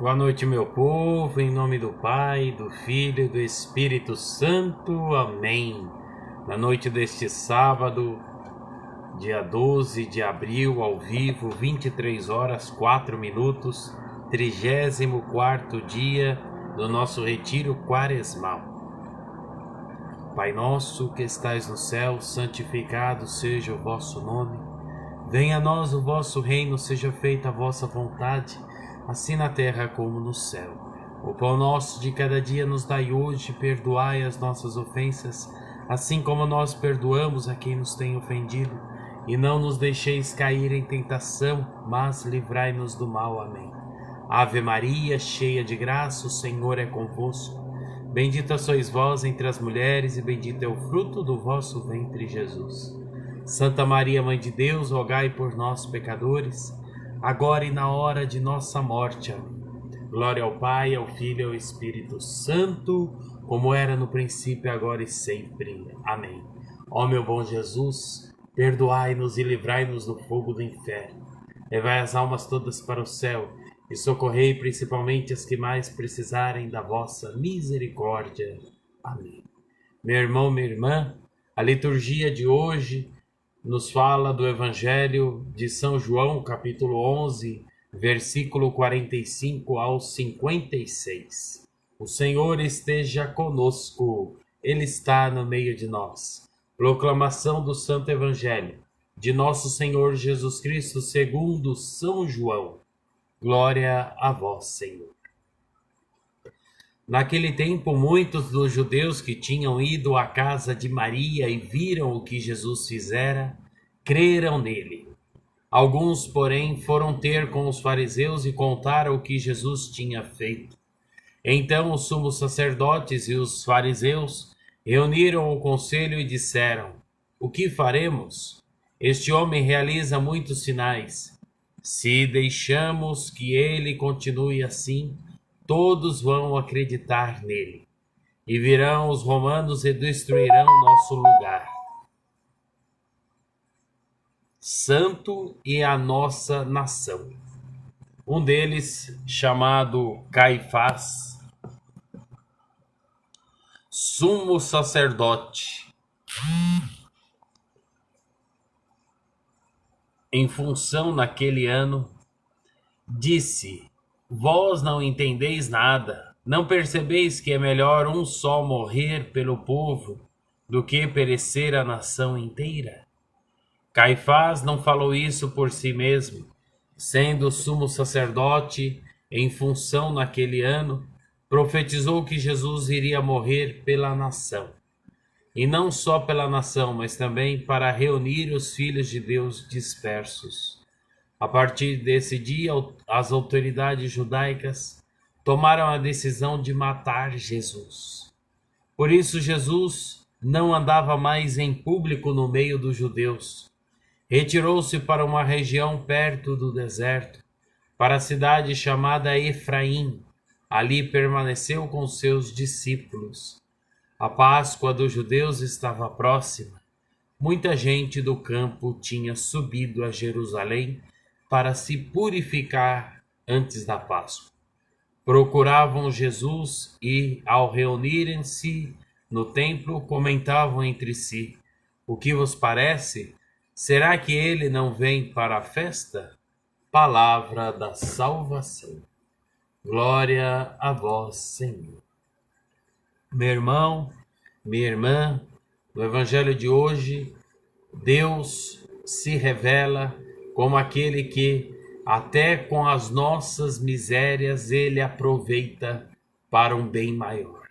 Boa noite, meu povo, em nome do Pai, do Filho e do Espírito Santo. Amém. Na noite deste sábado, dia 12 de abril, ao vivo, 23 horas 4 minutos, 34º dia do nosso retiro quaresmal. Pai nosso que estais no céu, santificado seja o vosso nome. Venha a nós o vosso reino, seja feita a vossa vontade, assim na terra como no céu. O pão nosso de cada dia nos dai hoje, perdoai as nossas ofensas, assim como nós perdoamos a quem nos tem ofendido. E não nos deixeis cair em tentação, mas livrai-nos do mal. Amém. Ave Maria, cheia de graça, o Senhor é convosco. Bendita sois vós entre as mulheres, e bendito é o fruto do vosso ventre, Jesus. Santa Maria, Mãe de Deus, rogai por nós, pecadores, agora e na hora de nossa morte. Amém. Glória ao Pai, ao Filho e ao Espírito Santo, como era no princípio, agora e sempre. Amém. Ó meu bom Jesus, perdoai-nos e livrai-nos do fogo do inferno. Levai as almas todas para o céu e socorrei principalmente as que mais precisarem da vossa misericórdia. Amém. Meu irmão, minha irmã, a liturgia de hoje nos fala do Evangelho de São João, capítulo 11, versículo 45 ao 56. O Senhor esteja conosco, Ele está no meio de nós. Proclamação do Santo Evangelho de nosso Senhor Jesus Cristo segundo São João. Glória a vós, Senhor. Naquele tempo, muitos dos judeus que tinham ido à casa de Maria e viram o que Jesus fizera, creram nele. Alguns, porém, foram ter com os fariseus e contaram o que Jesus tinha feito. Então os sumos sacerdotes e os fariseus reuniram o conselho e disseram: o que faremos? Este homem realiza muitos sinais. Se deixamos que ele continue assim, todos vão acreditar nele. E virão os romanos e destruirão nosso lugar santo e a nossa nação. Um deles, chamado Caifás, sumo sacerdote, em função naquele ano, disse: vós não entendeis nada, não percebeis que é melhor um só morrer pelo povo do que perecer a nação inteira? Caifás não falou isso por si mesmo, sendo sumo sacerdote em função naquele ano, profetizou que Jesus iria morrer pela nação. E não só pela nação, mas também para reunir os filhos de Deus dispersos. A partir desse dia, as autoridades judaicas tomaram a decisão de matar Jesus. Por isso, Jesus não andava mais em público no meio dos judeus. Retirou-se para uma região perto do deserto, para a cidade chamada Efraim. Ali permaneceu com seus discípulos. A Páscoa dos judeus estava próxima. Muita gente do campo tinha subido a Jerusalém para se purificar antes da Páscoa. Procuravam Jesus e, ao reunirem-se no templo, comentavam entre si: o que vos parece? Será que ele não vem para a festa? Palavra da salvação. Glória a vós, Senhor. Meu irmão, minha irmã, no Evangelho de hoje, Deus se revela como aquele que, até com as nossas misérias, Ele aproveita para um bem maior.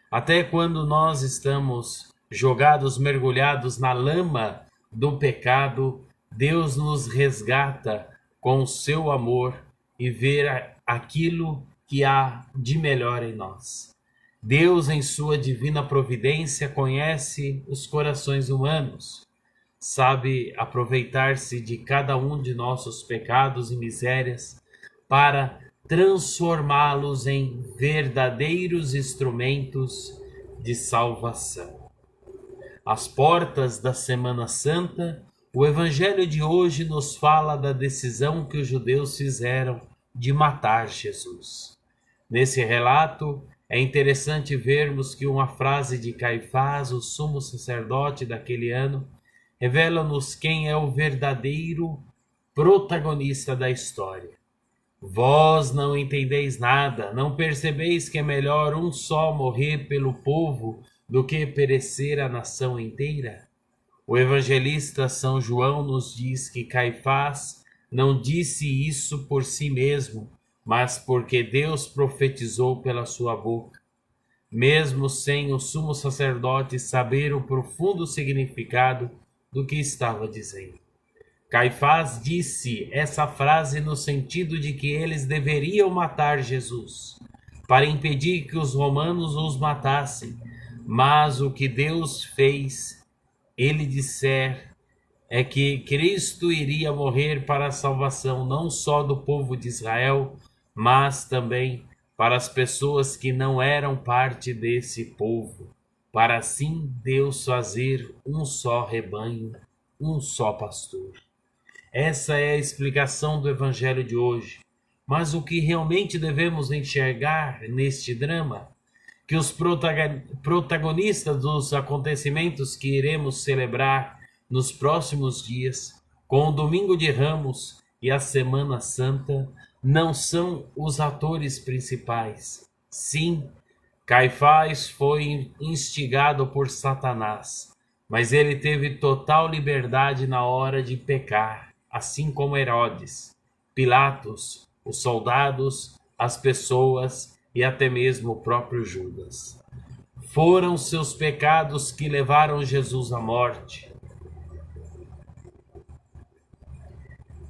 Até quando nós estamos jogados, mergulhados na lama do pecado, Deus nos resgata com o seu amor e vê aquilo que há de melhor em nós. Deus, em sua divina providência, conhece os corações humanos, sabe aproveitar-se de cada um de nossos pecados e misérias para transformá-los em verdadeiros instrumentos de salvação. Às portas da Semana Santa, o Evangelho de hoje nos fala da decisão que os judeus fizeram de matar Jesus. Nesse relato, é interessante vermos que uma frase de Caifás, o sumo sacerdote daquele ano, revela-nos quem é o verdadeiro protagonista da história. Vós não entendeis nada, não percebeis que é melhor um só morrer pelo povo do que perecer a nação inteira? O evangelista São João nos diz que Caifás não disse isso por si mesmo, mas porque Deus profetizou pela sua boca, mesmo sem o sumo sacerdote saber o profundo significado do que estava dizendo. Caifás disse essa frase no sentido de que eles deveriam matar Jesus, para impedir que os romanos os matassem, mas o que Deus fez, ele disser, é que Cristo iria morrer para a salvação não só do povo de Israel, mas também para as pessoas que não eram parte desse povo, para assim Deus fazer um só rebanho, um só pastor. Essa é a explicação do Evangelho de hoje. Mas o que realmente devemos enxergar neste drama? Que os protagonistas dos acontecimentos que iremos celebrar nos próximos dias, com o Domingo de Ramos e a Semana Santa, não são os atores principais. Sim, Caifás foi instigado por Satanás, mas ele teve total liberdade na hora de pecar, assim como Herodes, Pilatos, os soldados, as pessoas e até mesmo o próprio Judas. Foram seus pecados que levaram Jesus à morte.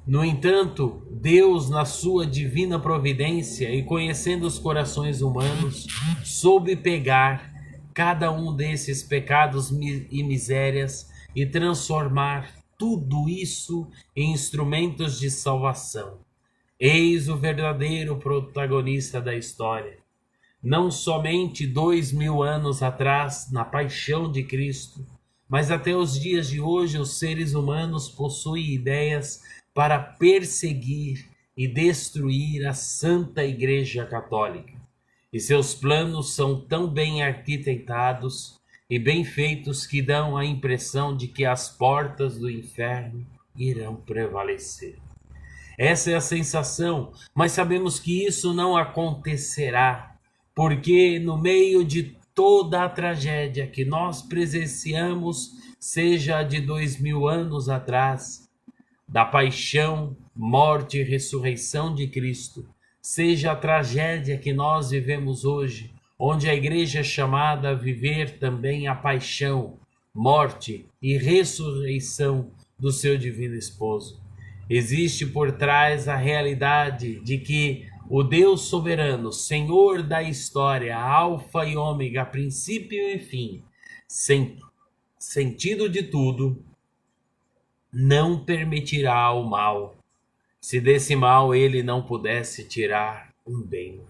No entanto, Deus, na sua divina providência e conhecendo os corações humanos, soube pegar cada um desses pecados e misérias e transformar tudo isso em instrumentos de salvação. Eis o verdadeiro protagonista da história. Não somente 2000 anos atrás, na paixão de Cristo, mas até os dias de hoje, os seres humanos possuem ideias para perseguir e destruir a Santa Igreja Católica. E seus planos são tão bem arquitetados e bem feitos que dão a impressão de que as portas do inferno irão prevalecer. Essa é a sensação, mas sabemos que isso não acontecerá, porque no meio de toda a tragédia que nós presenciamos, seja a de 2000 anos atrás, da paixão, morte e ressurreição de Cristo, seja a tragédia que nós vivemos hoje, onde a igreja é chamada a viver também a paixão, morte e ressurreição do seu divino esposo. Existe por trás a realidade de que o Deus soberano, Senhor da história, Alfa e Ômega, princípio e fim, sentido de tudo, não permitirá o mal, se desse mal ele não pudesse tirar um bem.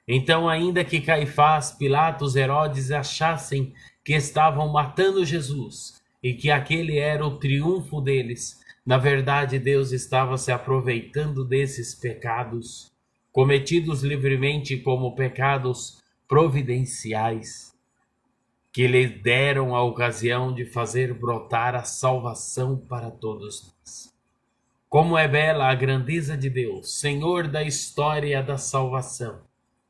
Então, ainda que Caifás, Pilatos, Herodes achassem que estavam matando Jesus e que aquele era o triunfo deles, na verdade Deus estava se aproveitando desses pecados, cometidos livremente como pecados providenciais, que lhe deram a ocasião de fazer brotar a salvação para todos nós. Como é bela a grandeza de Deus, Senhor da história da salvação.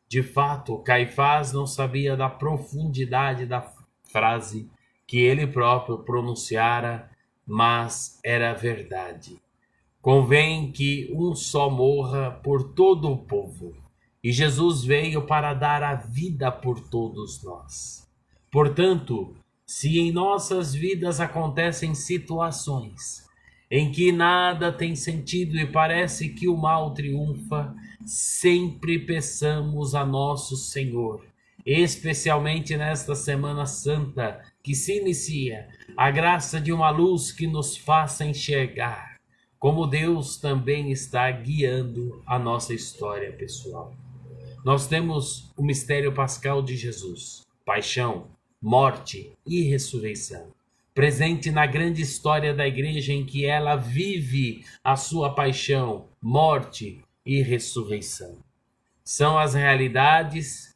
De fato, Caifás não sabia da profundidade da frase que ele próprio pronunciara, mas era verdade. Convém que um só morra por todo o povo, e Jesus veio para dar a vida por todos nós. Portanto, se em nossas vidas acontecem situações em que nada tem sentido e parece que o mal triunfa, sempre peçamos a nosso Senhor, especialmente nesta Semana Santa que se inicia, a graça de uma luz que nos faça enxergar como Deus também está guiando a nossa história pessoal. Nós temos o mistério pascal de Jesus, paixão, morte e ressurreição, presente na grande história da igreja em que ela vive a sua paixão, morte e ressurreição. São as realidades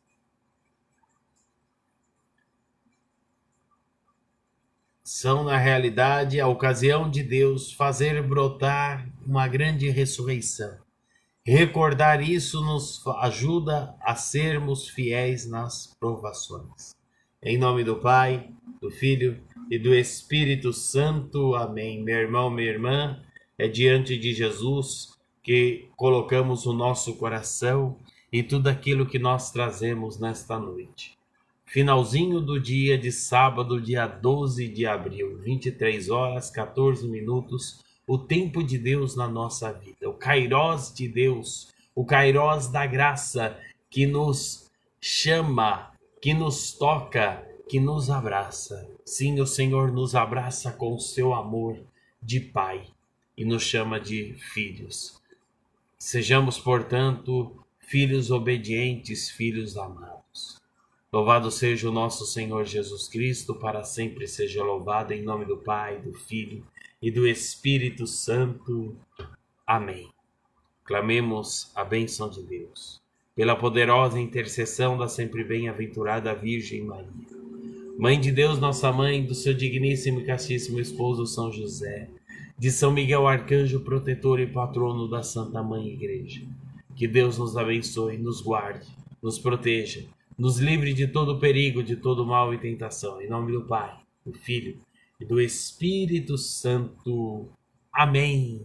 na realidade, a ocasião de Deus fazer brotar uma grande ressurreição. Recordar isso nos ajuda a sermos fiéis nas provações. Em nome do Pai, do Filho e do Espírito Santo. Amém. Meu irmão, minha irmã, é diante de Jesus que colocamos o nosso coração e tudo aquilo que nós trazemos nesta noite. Finalzinho do dia de sábado, dia 12 de abril, 23 horas, 14 minutos, o tempo de Deus na nossa vida, o kairós de Deus, o kairós da graça que nos chama, que nos toca, que nos abraça. Sim, o Senhor nos abraça com o seu amor de Pai e nos chama de filhos. Sejamos, portanto, filhos obedientes, filhos amados. Louvado seja o nosso Senhor Jesus Cristo, para sempre seja louvado, em nome do Pai, do Filho e do Espírito Santo. Amém. Clamemos a bênção de Deus, pela poderosa intercessão da sempre bem-aventurada Virgem Maria. Mãe de Deus, nossa mãe, do seu digníssimo e castíssimo esposo São José, de São Miguel Arcanjo, protetor e patrono da Santa Mãe Igreja. Que Deus nos abençoe, nos guarde, nos proteja, nos livre de todo perigo, de todo mal e tentação. Em nome do Pai, do Filho e do Espírito Santo. Amém.